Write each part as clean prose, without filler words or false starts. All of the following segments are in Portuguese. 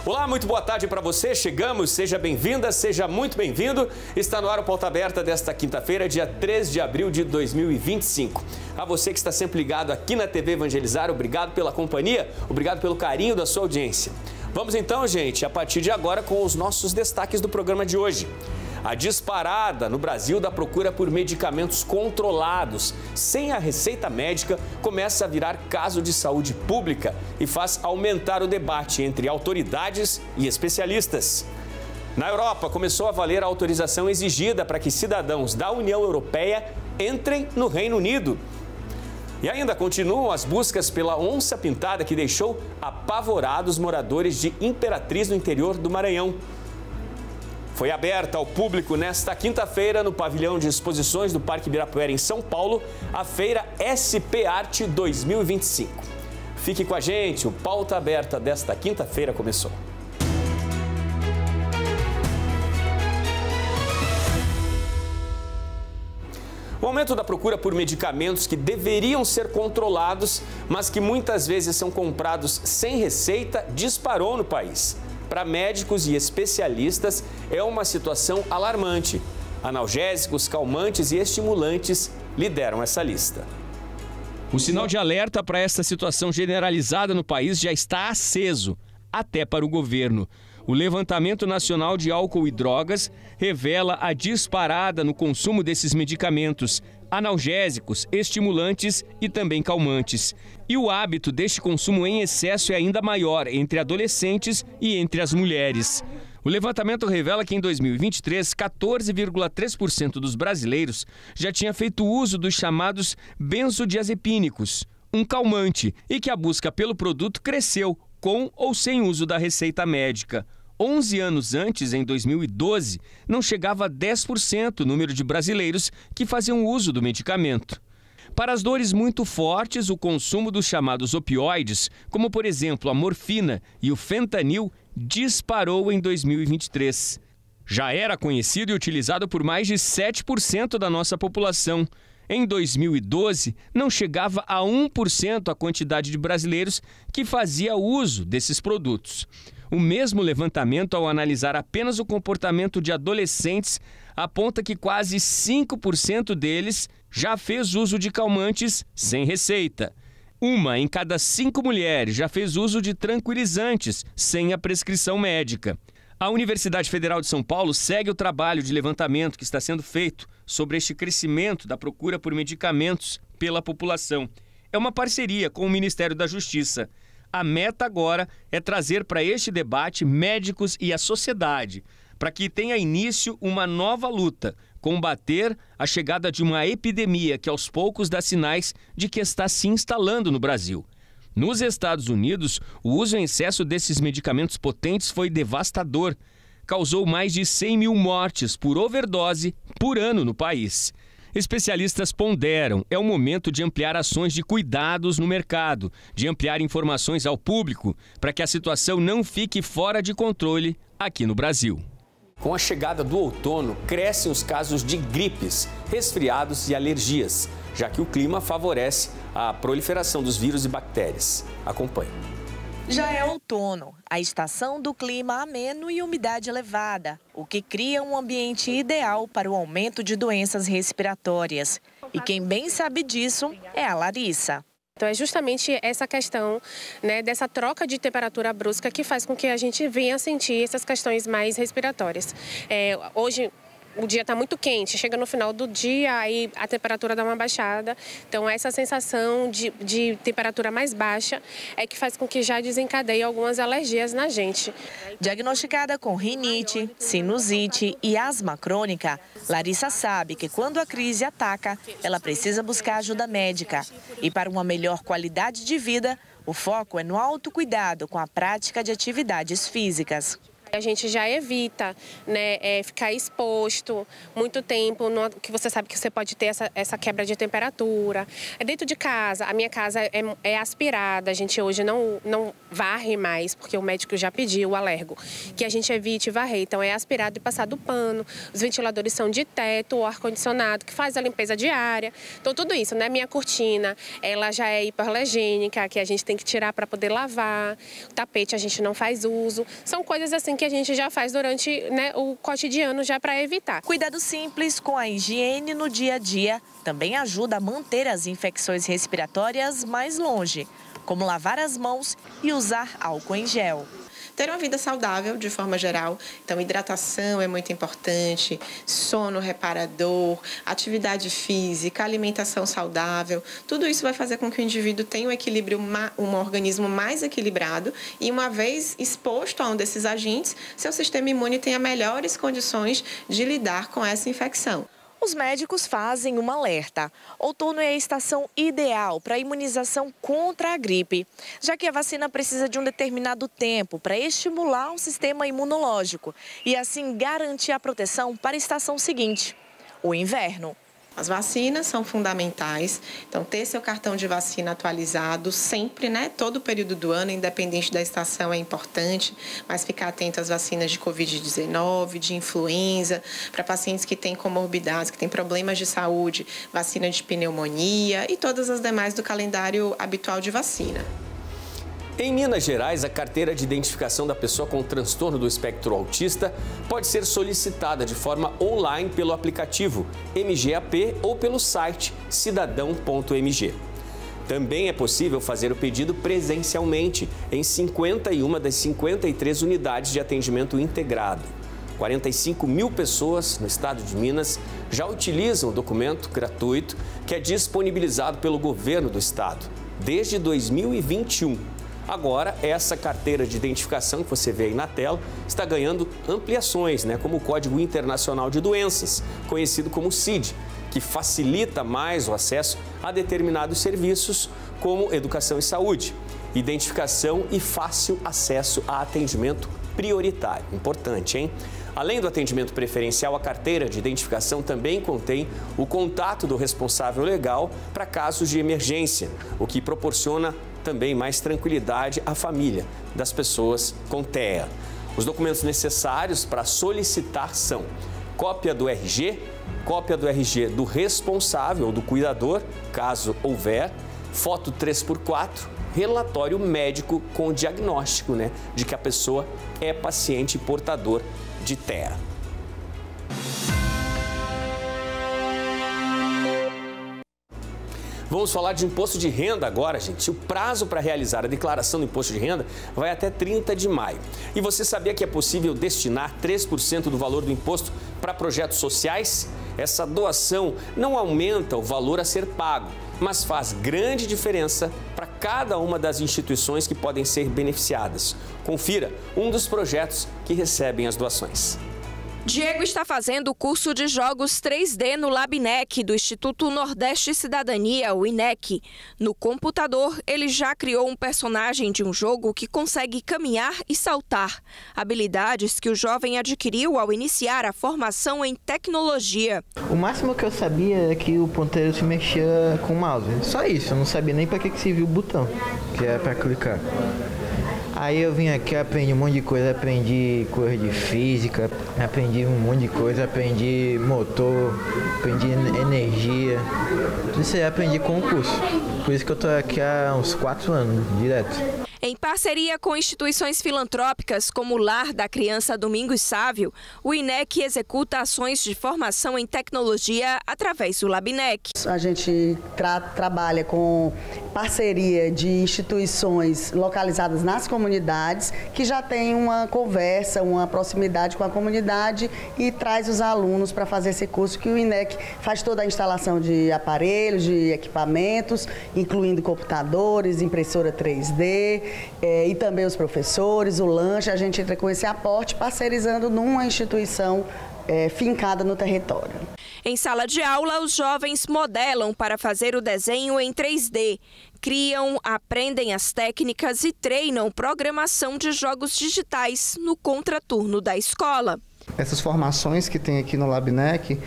Olá, muito boa tarde para você. Chegamos, seja bem-vinda, seja muito bem-vindo. Está no ar o Pauta Aberta desta quinta-feira, dia 3 de abril de 2025. A você que está sempre ligado aqui na TV Evangelizar, obrigado pela companhia, obrigado pelo carinho da sua audiência. Vamos então, gente, a partir de agora com os nossos destaques do programa de hoje. A disparada no Brasil da procura por medicamentos controlados, sem a receita médica, começa a virar caso de saúde pública e faz aumentar o debate entre autoridades e especialistas. Na Europa, começou a valer a autorização exigida para que cidadãos da União Europeia entrem no Reino Unido. E ainda continuam as buscas pela onça pintada que deixou apavorados moradores de Imperatriz, no interior do Maranhão. Foi aberta ao público nesta quinta-feira, no pavilhão de exposições do Parque Ibirapuera, em São Paulo, a feira SP Arte 2025. Fique com a gente, o Pauta Aberta desta quinta-feira começou. O aumento da procura por medicamentos que deveriam ser controlados, mas que muitas vezes são comprados sem receita, disparou no país. Para médicos e especialistas, é uma situação alarmante. Analgésicos, calmantes e estimulantes lideram essa lista. O sinal de alerta para essa situação generalizada no país já está aceso, até para o governo. O Levantamento Nacional de Álcool e Drogas revela a disparada no consumo desses medicamentos, analgésicos, estimulantes e também calmantes. E o hábito deste consumo em excesso é ainda maior entre adolescentes e entre as mulheres. O levantamento revela que em 2023, 14,3% dos brasileiros já tinha feito uso dos chamados benzodiazepínicos, um calmante, e que a busca pelo produto cresceu, com ou sem uso da receita médica. 11 anos antes, em 2012, não chegava a 10% o número de brasileiros que faziam uso do medicamento. Para as dores muito fortes, o consumo dos chamados opioides, como por exemplo a morfina e o fentanil, disparou em 2023. Já era conhecido e utilizado por mais de 7% da nossa população. Em 2012, não chegava a 1% a quantidade de brasileiros que fazia uso desses produtos. O mesmo levantamento, ao analisar apenas o comportamento de adolescentes, aponta que quase 5% deles já fez uso de calmantes sem receita. 1 em cada 5 mulheres já fez uso de tranquilizantes sem a prescrição médica. A Universidade Federal de São Paulo segue o trabalho de levantamento que está sendo feito sobre este crescimento da procura por medicamentos pela população. É uma parceria com o Ministério da Justiça. A meta agora é trazer para este debate médicos e a sociedade, para que tenha início uma nova luta, combater a chegada de uma epidemia que aos poucos dá sinais de que está se instalando no Brasil. Nos Estados Unidos, o uso em excesso desses medicamentos potentes foi devastador. Causou mais de 100 mil mortes por overdose por ano no país. Especialistas ponderam, é o momento de ampliar ações de cuidados no mercado, de ampliar informações ao público, para que a situação não fique fora de controle aqui no Brasil. Com a chegada do outono, crescem os casos de gripes, resfriados e alergias, já que o clima favorece a proliferação dos vírus e bactérias. Acompanhe. Já é outono, a estação do clima ameno e umidade elevada, o que cria um ambiente ideal para o aumento de doenças respiratórias. E quem bem sabe disso é a Larissa. Então é justamente essa questão, né, dessa troca de temperatura brusca que faz com que a gente venha sentir essas questões mais respiratórias. Hoje o dia está muito quente, chega no final do dia, aí a temperatura dá uma baixada. Então essa sensação de temperatura mais baixa é que faz com que já desencadeie algumas alergias na gente. Diagnosticada com rinite, sinusite e asma crônica, Larissa sabe que quando a crise ataca, ela precisa buscar ajuda médica. E para uma melhor qualidade de vida, o foco é no autocuidado com a prática de atividades físicas. A gente já evita, né, ficar exposto muito tempo, que você sabe que você pode ter essa quebra de temperatura. Dentro de casa, a minha casa é aspirada, a gente hoje não varre mais, porque o médico já pediu, o alergo, que a gente evite varrer. Então é aspirado e passado pano, os ventiladores são de teto, o ar-condicionado, que faz a limpeza diária. Então tudo isso, né? Minha cortina, ela já é hipoalergênica, que a gente tem que tirar para poder lavar. O tapete a gente não faz uso. São coisas assim que a gente já faz durante, né, o cotidiano já para evitar. Cuidado simples com a higiene no dia a dia também ajuda a manter as infecções respiratórias mais longe, como lavar as mãos e usar álcool em gel. Ter uma vida saudável, de forma geral. Então, hidratação é muito importante, sono reparador, atividade física, alimentação saudável. Tudo isso vai fazer com que o indivíduo tenha um equilíbrio, um organismo mais equilibrado e, uma vez exposto a um desses agentes, seu sistema imune tenha melhores condições de lidar com essa infecção. Os médicos fazem um alerta. Outono é a estação ideal para a imunização contra a gripe, já que a vacina precisa de um determinado tempo para estimular o sistema imunológico e assim garantir a proteção para a estação seguinte, o inverno. As vacinas são fundamentais, então ter seu cartão de vacina atualizado sempre, né? Todo o período do ano, independente da estação, é importante, mas ficar atento às vacinas de Covid-19, de influenza, para pacientes que têm comorbidades, que têm problemas de saúde, vacina de pneumonia e todas as demais do calendário habitual de vacina. Em Minas Gerais, a carteira de identificação da pessoa com transtorno do espectro autista pode ser solicitada de forma online pelo aplicativo MGAP ou pelo site cidadão.mg. Também é possível fazer o pedido presencialmente em 51 das 53 unidades de atendimento integrado. 45 mil pessoas no estado de Minas já utilizam o documento gratuito que é disponibilizado pelo governo do estado desde 2021. Agora, essa carteira de identificação que você vê aí na tela está ganhando ampliações, como o Código Internacional de Doenças, conhecido como CID, que facilita mais o acesso a determinados serviços como educação e saúde, identificação e fácil acesso a atendimento prioritário. Importante, hein? Além do atendimento preferencial, a carteira de identificação também contém o contato do responsável legal para casos de emergência, o que proporciona também mais tranquilidade à família das pessoas com TEA. Os documentos necessários para solicitar são cópia do RG do responsável ou do cuidador, caso houver, foto 3x4, relatório médico com diagnóstico, de que a pessoa é paciente portador de TEA. Vamos falar de imposto de renda agora, gente. O prazo para realizar a declaração do imposto de renda vai até 30 de maio. E você sabia que é possível destinar 3% do valor do imposto para projetos sociais? Essa doação não aumenta o valor a ser pago, mas faz grande diferença para cada uma das instituições que podem ser beneficiadas. Confira um dos projetos que recebem as doações. Diego está fazendo o curso de jogos 3D no LabNEC, do Instituto Nordeste Cidadania, o INEC. No computador, ele já criou um personagem de um jogo que consegue caminhar e saltar. Habilidades que o jovem adquiriu ao iniciar a formação em tecnologia. O máximo que eu sabia é que o ponteiro se mexia com o mouse. Só isso, eu não sabia nem para que servia o botão, que era para clicar. Aí eu vim aqui, aprendi um monte de coisa, aprendi coisa de física, aprendi um monte de coisa, aprendi motor, aprendi energia. Tudo isso aí eu aprendi com o curso. Por isso que eu estou aqui há uns 4 anos, direto. Em parceria com instituições filantrópicas como o Lar da Criança Domingos Sávio, o INEC executa ações de formação em tecnologia através do LabNEC. A gente trabalha com parceria de instituições localizadas nas comunidades, que já tem uma conversa, uma proximidade com a comunidade e traz os alunos para fazer esse curso que o INEC faz toda a instalação de aparelhos, de equipamentos, incluindo computadores, impressora 3D, e também os professores, o lanche. A gente entra com esse aporte parceirizando numa instituição fincada no território. Em sala de aula, os jovens modelam para fazer o desenho em 3D. Criam, aprendem as técnicas e treinam programação de jogos digitais no contraturno da escola. Essas formações que tem aqui no LabNEC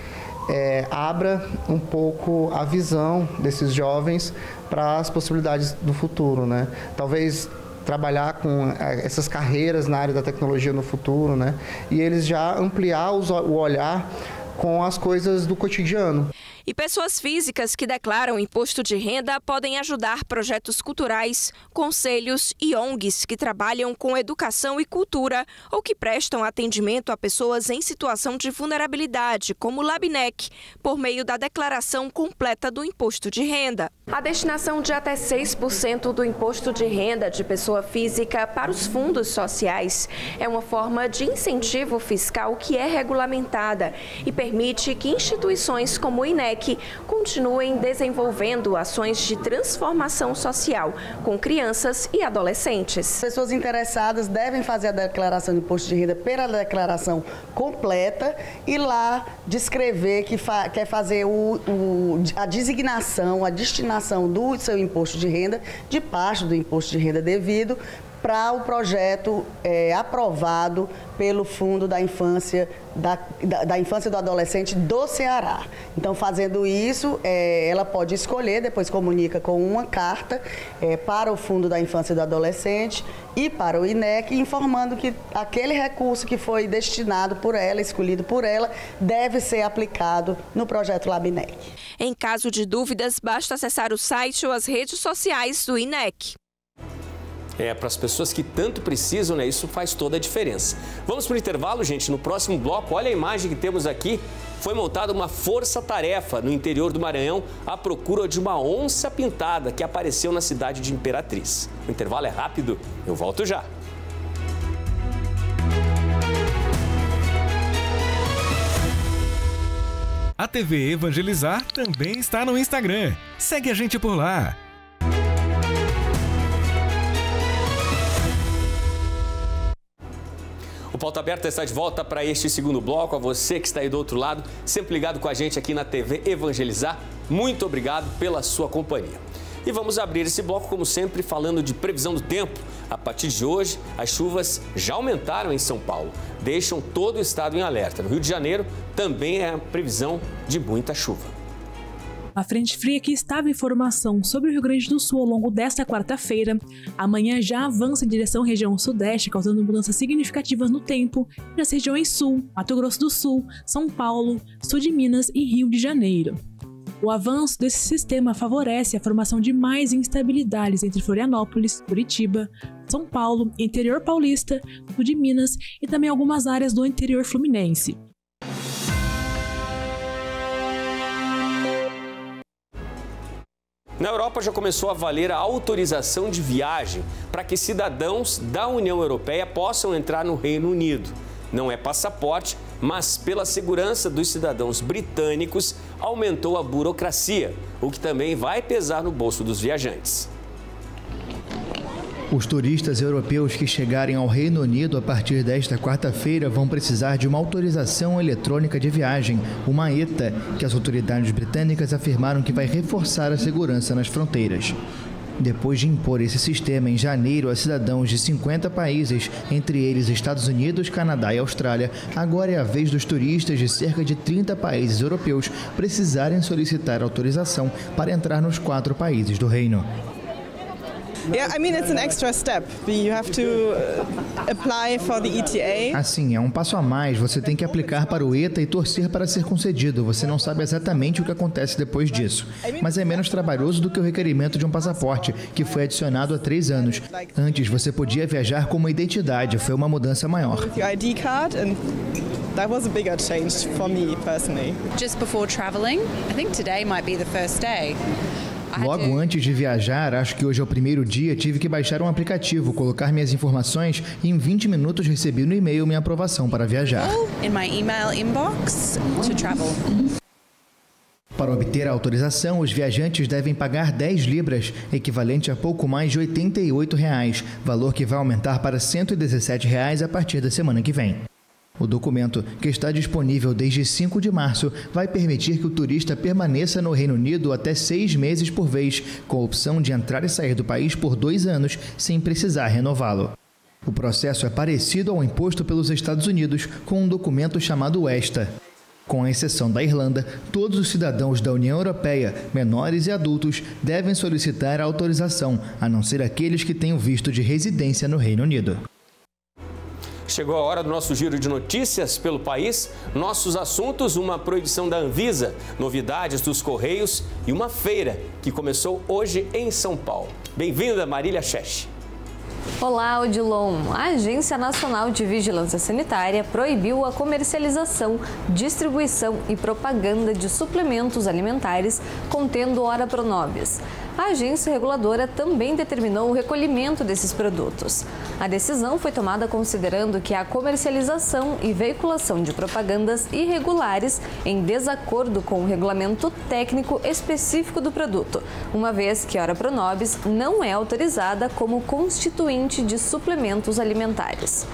abra um pouco a visão desses jovens para as possibilidades do futuro, né? Talvez trabalhar com essas carreiras na área da tecnologia no futuro, né? E eles já ampliar o olhar com as coisas do cotidiano. E pessoas físicas que declaram imposto de renda podem ajudar projetos culturais, conselhos e ONGs que trabalham com educação e cultura ou que prestam atendimento a pessoas em situação de vulnerabilidade, como o LabNEC, por meio da declaração completa do imposto de renda. A destinação de até 6% do imposto de renda de pessoa física para os fundos sociais é uma forma de incentivo fiscal que é regulamentada e permite que instituições como o INEC continuem desenvolvendo ações de transformação social com crianças e adolescentes. Pessoas interessadas devem fazer a declaração de imposto de renda pela declaração completa e lá descrever que quer fazer a designação, a destinação do seu imposto de renda, de parte do imposto de renda devido, para o projeto aprovado pelo Fundo da Infância, da Infância e do Adolescente do Ceará. Então, fazendo isso, ela pode escolher, depois comunica com uma carta para o Fundo da Infância e do Adolescente e para o INEC, informando que aquele recurso que foi destinado por ela, escolhido por ela, deve ser aplicado no projeto LabNEC. Em caso de dúvidas, basta acessar o site ou as redes sociais do INEC. Para as pessoas que tanto precisam, né? Isso faz toda a diferença. Vamos para o intervalo, gente. No próximo bloco, olha a imagem que temos aqui. Foi montada uma força-tarefa no interior do Maranhão à procura de uma onça pintada que apareceu na cidade de Imperatriz. O intervalo é rápido, eu volto já. A TV Evangelizar também está no Instagram. Segue a gente por lá. O Pauta Aberta está de volta para este segundo bloco. A você que está aí do outro lado, sempre ligado com a gente aqui na TV Evangelizar, muito obrigado pela sua companhia. E vamos abrir esse bloco, como sempre, falando de previsão do tempo. A partir de hoje, as chuvas já aumentaram em São Paulo, deixam todo o estado em alerta. No Rio de Janeiro, também é a previsão de muita chuva. A frente fria que estava em formação sobre o Rio Grande do Sul ao longo desta quarta-feira, amanhã já avança em direção à região sudeste, causando mudanças significativas no tempo nas regiões sul, Mato Grosso do Sul, São Paulo, sul de Minas e Rio de Janeiro. O avanço desse sistema favorece a formação de mais instabilidades entre Florianópolis, Curitiba, São Paulo, interior paulista, sul de Minas e também algumas áreas do interior fluminense. Na Europa já começou a valer a autorização de viagem para que cidadãos da União Europeia possam entrar no Reino Unido. Não é passaporte, mas pela segurança dos cidadãos britânicos aumentou a burocracia, o que também vai pesar no bolso dos viajantes. Os turistas europeus que chegarem ao Reino Unido a partir desta quarta-feira vão precisar de uma autorização eletrônica de viagem, uma ETA, que as autoridades britânicas afirmaram que vai reforçar a segurança nas fronteiras. Depois de impor esse sistema em janeiro a cidadãos de 50 países, entre eles Estados Unidos, Canadá e Austrália, agora é a vez dos turistas de cerca de 30 países europeus precisarem solicitar autorização para entrar nos 4 países do Reino. Assim, é um passo a mais. Você tem que aplicar para o ETA e torcer para ser concedido. Você não sabe exatamente o que acontece depois disso. Mas é menos trabalhoso do que o requerimento de um passaporte, que foi adicionado há 3 anos. Antes, você podia viajar com uma identidade. Foi uma mudança maior. That was a bigger change for me personally. Just before traveling, I think today might be the first day. Logo antes de viajar, acho que hoje é o primeiro dia, tive que baixar um aplicativo, colocar minhas informações e em 20 minutos recebi no e-mail minha aprovação para viajar. In my email inbox to travel. Para obter a autorização, os viajantes devem pagar 10 libras, equivalente a pouco mais de R$ 88, valor que vai aumentar para R$ 117 a partir da semana que vem. O documento, que está disponível desde 5 de março, vai permitir que o turista permaneça no Reino Unido até 6 meses por vez, com a opção de entrar e sair do país por 2 anos, sem precisar renová-lo. O processo é parecido ao imposto pelos Estados Unidos, com um documento chamado ESTA. Com a exceção da Irlanda, todos os cidadãos da União Europeia, menores e adultos, devem solicitar a autorização, a não ser aqueles que tenham visto de residência no Reino Unido. Chegou a hora do nosso giro de notícias pelo país. Nossos assuntos: uma proibição da Anvisa, novidades dos Correios e uma feira que começou hoje em São Paulo. Bem-vinda, Marília Cheche. Olá, Odilon. A Agência Nacional de Vigilância Sanitária proibiu a comercialização, distribuição e propaganda de suplementos alimentares contendo ora pronobis. A agência reguladora também determinou o recolhimento desses produtos. A decisão foi tomada considerando que a comercialização e veiculação de propagandas irregulares em desacordo com o regulamento técnico específico do produto, uma vez que ora pronobis não é autorizada como constituinte de suplementos alimentares.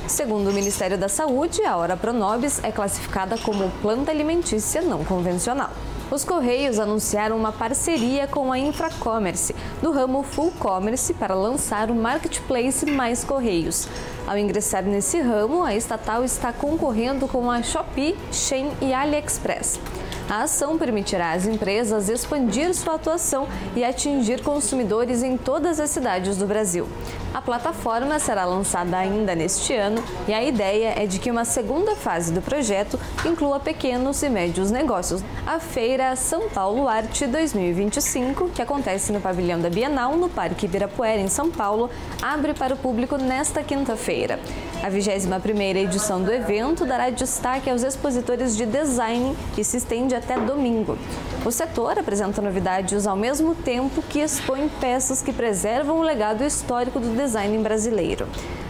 Segundo o Ministério da Saúde, a ora pronobis é classificada como planta alimentícia não convencional. Os Correios anunciaram uma parceria com a Infracommerce, do ramo Full Commerce, para lançar o Marketplace Mais Correios. Ao ingressar nesse ramo, a estatal está concorrendo com a Shopee, Shein e AliExpress. A ação permitirá às empresas expandir sua atuação e atingir consumidores em todas as cidades do Brasil. A plataforma será lançada ainda neste ano e a ideia é de que uma segunda fase do projeto inclua pequenos e médios negócios. A Feira São Paulo Arte 2025, que acontece no pavilhão da Bienal, no Parque Ibirapuera, em São Paulo, abre para o público nesta quinta-feira. A 21ª edição do evento dará destaque aos expositores de design e se estende até domingo. O setor apresenta novidades ao mesmo tempo que expõe peças que preservam o legado histórico do design brasileiro.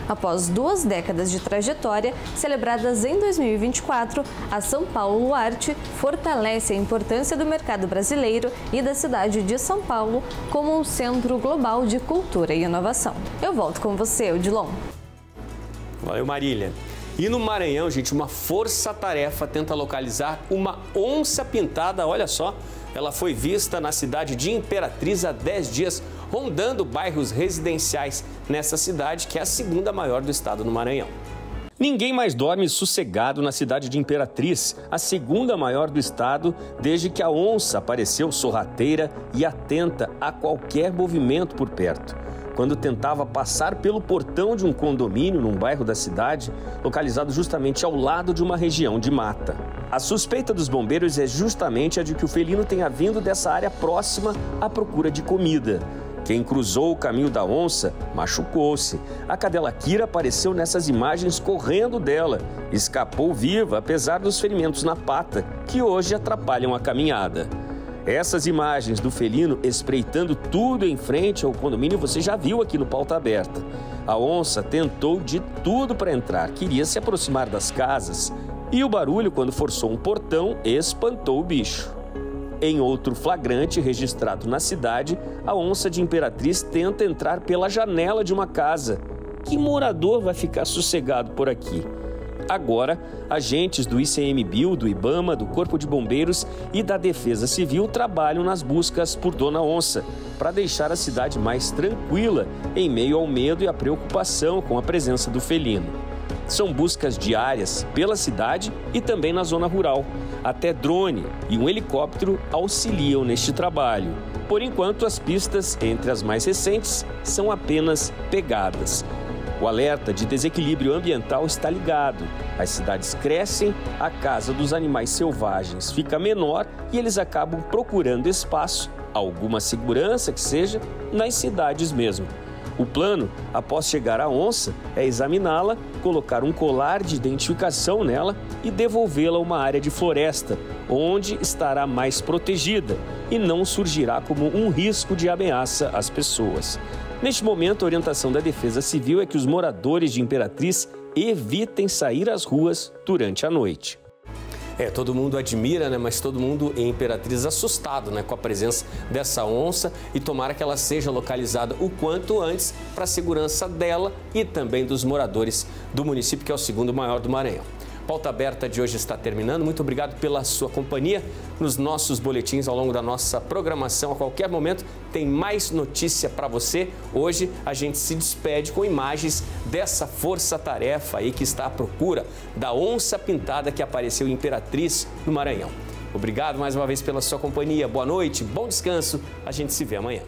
Após 2 décadas de trajetória, celebradas em 2024, a São Paulo Arte fortalece a importância do mercado brasileiro e da cidade de São Paulo como um centro global de cultura e inovação. Eu volto com você, Odilon. Valeu, Marília. E no Maranhão, gente, uma força-tarefa tenta localizar uma onça pintada, olha só. Ela foi vista na cidade de Imperatriz há 10 dias, rondando bairros residenciais nessa cidade, que é a 2ª maior do estado no Maranhão. Ninguém mais dorme sossegado na cidade de Imperatriz, a 2ª maior do estado, desde que a onça apareceu sorrateira e atenta a qualquer movimento por perto. Quando tentava passar pelo portão de um condomínio num bairro da cidade, localizado justamente ao lado de uma região de mata. A suspeita dos bombeiros é justamente a de que o felino tenha vindo dessa área próxima à procura de comida. Quem cruzou o caminho da onça machucou-se. A cadela Kira apareceu nessas imagens correndo dela. Escapou viva, apesar dos ferimentos na pata, que hoje atrapalham a caminhada. Essas imagens do felino espreitando tudo em frente ao condomínio você já viu aqui no Pauta Aberta. A onça tentou de tudo para entrar, queria se aproximar das casas e o barulho, quando forçou um portão, espantou o bicho. Em outro flagrante registrado na cidade, a onça de Imperatriz tenta entrar pela janela de uma casa. Que morador vai ficar sossegado por aqui? Agora, agentes do ICMBio, do IBAMA, do Corpo de Bombeiros e da Defesa Civil trabalham nas buscas por Dona Onça, para deixar a cidade mais tranquila em meio ao medo e à preocupação com a presença do felino. São buscas diárias pela cidade e também na zona rural. Até drone e um helicóptero auxiliam neste trabalho. Por enquanto, as pistas entre as mais recentes são apenas pegadas. O alerta de desequilíbrio ambiental está ligado. As cidades crescem, a casa dos animais selvagens fica menor e eles acabam procurando espaço, alguma segurança que seja, nas cidades mesmo. O plano, após chegar à onça, é examiná-la, colocar um colar de identificação nela e devolvê-la a uma área de floresta, onde estará mais protegida e não surgirá como um risco de ameaça às pessoas. Neste momento, a orientação da Defesa Civil é que os moradores de Imperatriz evitem sair às ruas durante a noite. Todo mundo admira, né? Mas todo mundo em Imperatriz assustado, né? Com a presença dessa onça e tomara que ela seja localizada o quanto antes para a segurança dela e também dos moradores do município, que é o 2º maior do Maranhão. Pauta Aberta de hoje está terminando. Muito obrigado pela sua companhia nos nossos boletins ao longo da nossa programação. A qualquer momento tem mais notícia para você. Hoje a gente se despede com imagens dessa força-tarefa aí que está à procura da onça pintada que apareceu em Imperatriz, no Maranhão. Obrigado mais uma vez pela sua companhia. Boa noite, bom descanso. A gente se vê amanhã.